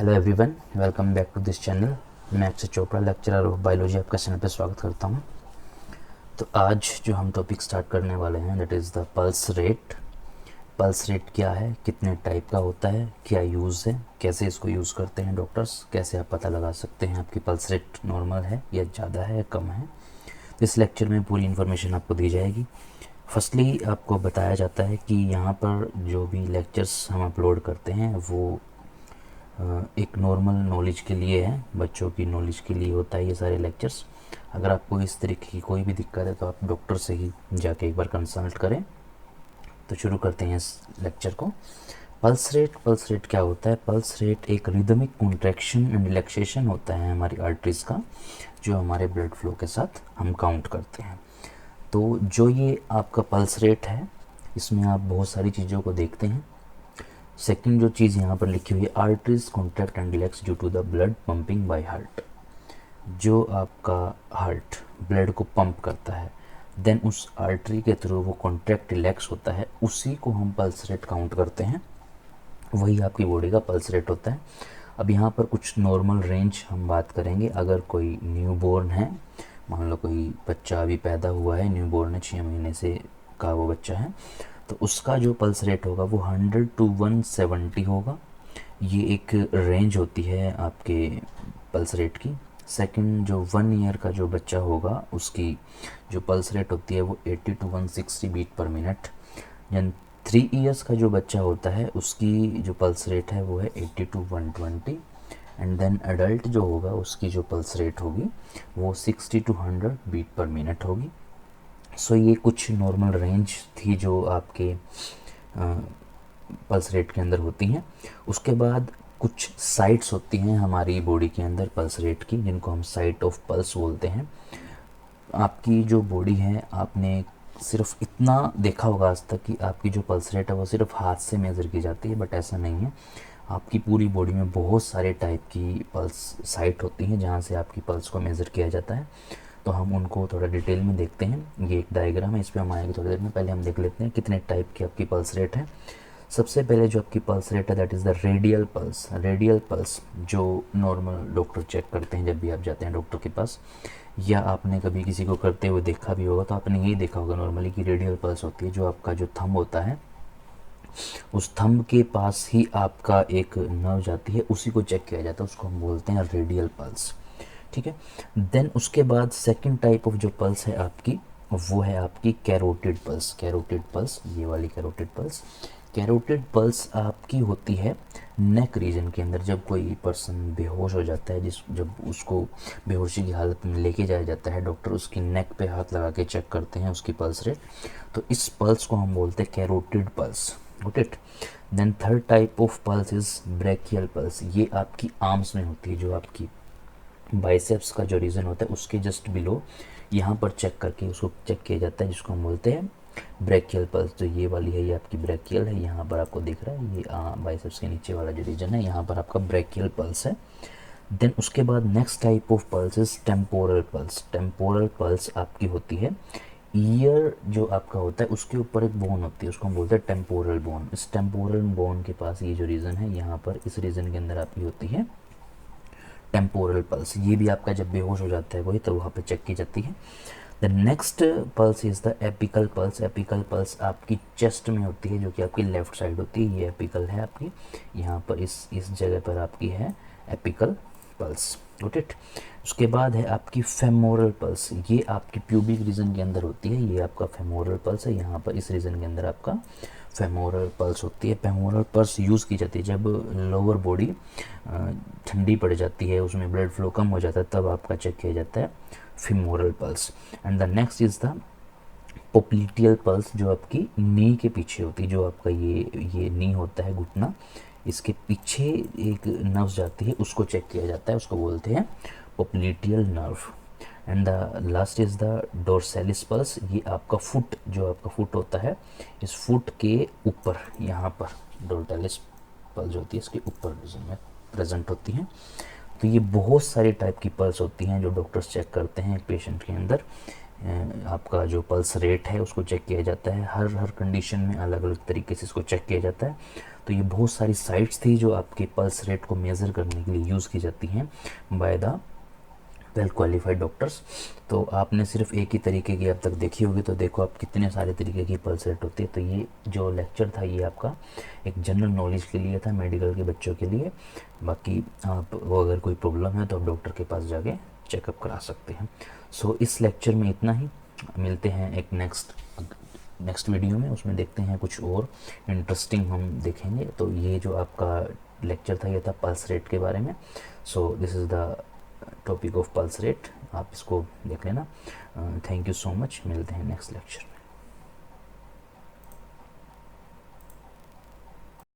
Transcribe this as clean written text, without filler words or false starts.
Hello everyone, welcome back to this channel. मैं Akshay Chopra, lecturer of biology, आपका channel पे स्वागत करता हूँ। तो आज जो हम टॉपिक स्टार्ट करने वाले हैं that is the pulse rate. Pulse rate क्या है, कितने टाइप का होता है, क्या यूज़ है, कैसे इसको यूज़ करते हैं डॉक्टर्स, कैसे आप पता लगा सकते हैं आपकी पल्स रेट नॉर्मल है या ज़्यादा है या कम है। इस लेक्चर में पूरी इन्फॉर्मेशन आपको दी जाएगी। फर्स्टली आपको बताया जाता है कि यहाँ पर जो भी लेक्चर्स हम अपलोड करते हैं वो एक नॉर्मल नॉलेज के लिए है, बच्चों की नॉलेज के लिए होता है ये सारे लेक्चर्स। अगर आपको इस तरीके की कोई भी दिक्कत है तो आप डॉक्टर से ही जाके एक बार कंसल्ट करें। तो शुरू करते हैं इस लेक्चर को। पल्स रेट क्या होता है? पल्स रेट एक रिदमिक कॉन्ट्रैक्शन एंड रिलैक्सेशन होता है हमारी आर्टरीज का, जो हमारे ब्लड फ्लो के साथ हम काउंट करते हैं। तो जो ये आपका पल्स रेट है, इसमें आप बहुत सारी चीज़ों को देखते हैं। सेकंड जो चीज़ यहाँ पर लिखी हुई है, arteries contract and relax due to the blood pumping by heart. जो आपका हार्ट ब्लड को पंप करता है, देन उस आर्टरी के थ्रू वो कॉन्ट्रैक्ट रिलैक्स होता है, उसी को हम पल्स रेट काउंट करते हैं। वही आपकी बॉडी का पल्स रेट होता है। अब यहाँ पर कुछ नॉर्मल रेंज हम बात करेंगे। अगर कोई न्यू बॉर्न है, मान लो कोई बच्चा अभी पैदा हुआ है, न्यू बॉर्न है, 6 महीने से का वो बच्चा है, तो उसका जो पल्स रेट होगा वो 100 to 170 होगा। ये एक रेंज होती है आपके पल्स रेट की। सेकंड, जो 1 ईयर का जो बच्चा होगा उसकी जो पल्स रेट होती है वो 80 to 160 बीट पर मिनट। जन 3 ईयर्स का जो बच्चा होता है उसकी जो पल्स रेट है वो है 80 to 120। एंड देन अडल्ट जो होगा उसकी जो पल्स रेट होगी वो 60 to 100 बीट पर मिनट होगी। सो ये कुछ नॉर्मल रेंज थी जो आपके पल्स रेट के अंदर होती हैं। उसके बाद कुछ साइट्स होती हैं हमारी बॉडी के अंदर पल्स रेट की, जिनको हम साइट ऑफ पल्स बोलते हैं। आपकी जो बॉडी है, आपने सिर्फ इतना देखा होगा आज तक कि आपकी जो पल्स रेट है वो सिर्फ हाथ से मेज़र की जाती है, बट ऐसा नहीं है। आपकी पूरी बॉडी में बहुत सारे टाइप की पल्स साइट होती हैं जहाँ से आपकी पल्स को मेज़र किया जाता है। तो हम उनको थोड़ा डिटेल में देखते हैं। ये एक डायग्राम है, इस पर हम आएंगे थोड़ी देर में। पहले हम देख लेते हैं कितने टाइप की आपकी पल्स रेट है। सबसे पहले जो आपकी पल्स रेट है that is the radial pulse. Radial pulse जो नॉर्मल डॉक्टर चेक करते हैं जब भी आप जाते हैं डॉक्टर के पास, या आपने कभी किसी को करते हुए देखा भी होगा, तो आपने यही देखा होगा नॉर्मली कि रेडियल पल्स होती है। जो आपका जो थंब होता है, उस थंब के पास ही आपका एक नर्व जाती है, उसी को चेक किया जाता है, उसको हम बोलते हैं रेडियल पल्स। ठीक है। देन उसके बाद सेकंड टाइप ऑफ जो पल्स है आपकी, वो है आपकी कैरोटिड पल्स। कैरोटिड पल्स, ये वाली कैरोटिड पल्स। कैरोटिड पल्स आपकी होती है नेक रीजन के अंदर। जब कोई पर्सन बेहोश हो जाता है, जब उसको बेहोशी की हालत में लेके जाया जाता है, डॉक्टर उसकी नेक पे हाथ लगा के चेक करते हैं उसकी पल्स रेट। तो इस पल्स को हम बोलते हैं carotid pulse. Got it. Then third type of pulse is brachial pulse. ये आपकी आर्म्स में होती है, जो आपकी बाइसेप्स का जो रीजन होता है उसके जस्ट बिलो यहाँ पर चेक करके उसको चेक किया जाता है, जिसको हम बोलते हैं ब्रेकियल पल्स। तो ये वाली है, ये आपकी ब्रेकियल है, यहाँ पर आपको दिख रहा है, ये बाइसेप्स के नीचे वाला जो रीजन है, यहाँ पर आपका ब्रेकियल पल्स है। देन उसके बाद next type of pulse is temporal pulse. Temporal pulse आपकी होती है ईयर जो आपका होता है उसके ऊपर एक बोन होती है, उसको हम बोलते हैं टेम्पोरल बोन। इस टेम्पोरल बोन के पास ये जो रीजन है, यहाँ पर इस रीजन के अंदर आपकी होती है टेम्पोरल पल्स। ये भी आपका जब बेहोश हो जाता है वही, तो वहाँ पे चेक की जाती है। The next pulse is the apical pulse. Apical pulse आपकी चेस्ट में होती है, जो कि आपकी लेफ्ट साइड होती है। ये एपिकल है आपकी, यहाँ पर इस जगह पर आपकी है एपिकल पल्स। Got it. उसके बाद है आपकी फेमोरल पल्स। ये आपकी प्यूबिक रीजन के अंदर होती है, ये आपका फेमोरल पल्स है। यहाँ पर इस रीजन के अंदर आपका फेमोरल पल्स होती है। फेमोरल पल्स यूज़ की जाती है जब लोअर बॉडी ठंडी पड़ जाती है, उसमें ब्लड फ्लो कम हो जाता है, तब आपका चेक किया जाता है femoral pulse. And the next is the popliteal pulse, जो आपकी नी के पीछे होती है। जो आपका ये नी होता है, घुटना, इसके पीछे एक नर्व जाती है, उसको चेक किया जाता है, उसको बोलते हैं popliteal nerve. And the last is the dorsalis pulse. ये आपका फुट, जो आपका फुट होता है, इस फुट के ऊपर यहाँ पर डोर्सेलिस पल्स होती है, इसके ऊपर रीजन में प्रेजेंट होती हैं। तो ये बहुत सारी टाइप की पल्स होती हैं जो डॉक्टर्स चेक करते हैं एक पेशेंट के अंदर। आपका जो पल्स रेट है उसको चेक किया जाता है। हर हर कंडीशन में अलग अलग तरीके से इसको चेक किया जाता है। तो ये बहुत सारी साइट्स थी जो आपके पल्स रेट को मेज़र करने के लिए यूज़ की जाती हैं by the well qualified doctors. तो आपने सिर्फ एक ही तरीके की अब तक देखी होगी, तो देखो आप कितने सारे तरीके की पल्स रेट होती है। तो ये जो लेक्चर था ये आपका एक जनरल नॉलेज के लिए था, मेडिकल के बच्चों के लिए। बाकी आप वो अगर कोई प्रॉब्लम है तो आप डॉक्टर के पास जाके चेकअप करा सकते हैं। सो इस लेक्चर में इतना ही। मिलते हैं एक नेक्स्ट वीडियो में, उसमें देखते हैं कुछ और इंटरेस्टिंग हम देखेंगे। तो ये जो आपका लेक्चर था ये था पल्स रेट के बारे में। So this is the topic of pulse rate, आप इसको देख लेना। थैंक यू सो मच, मिलते हैं नेक्स्ट लेक्चर।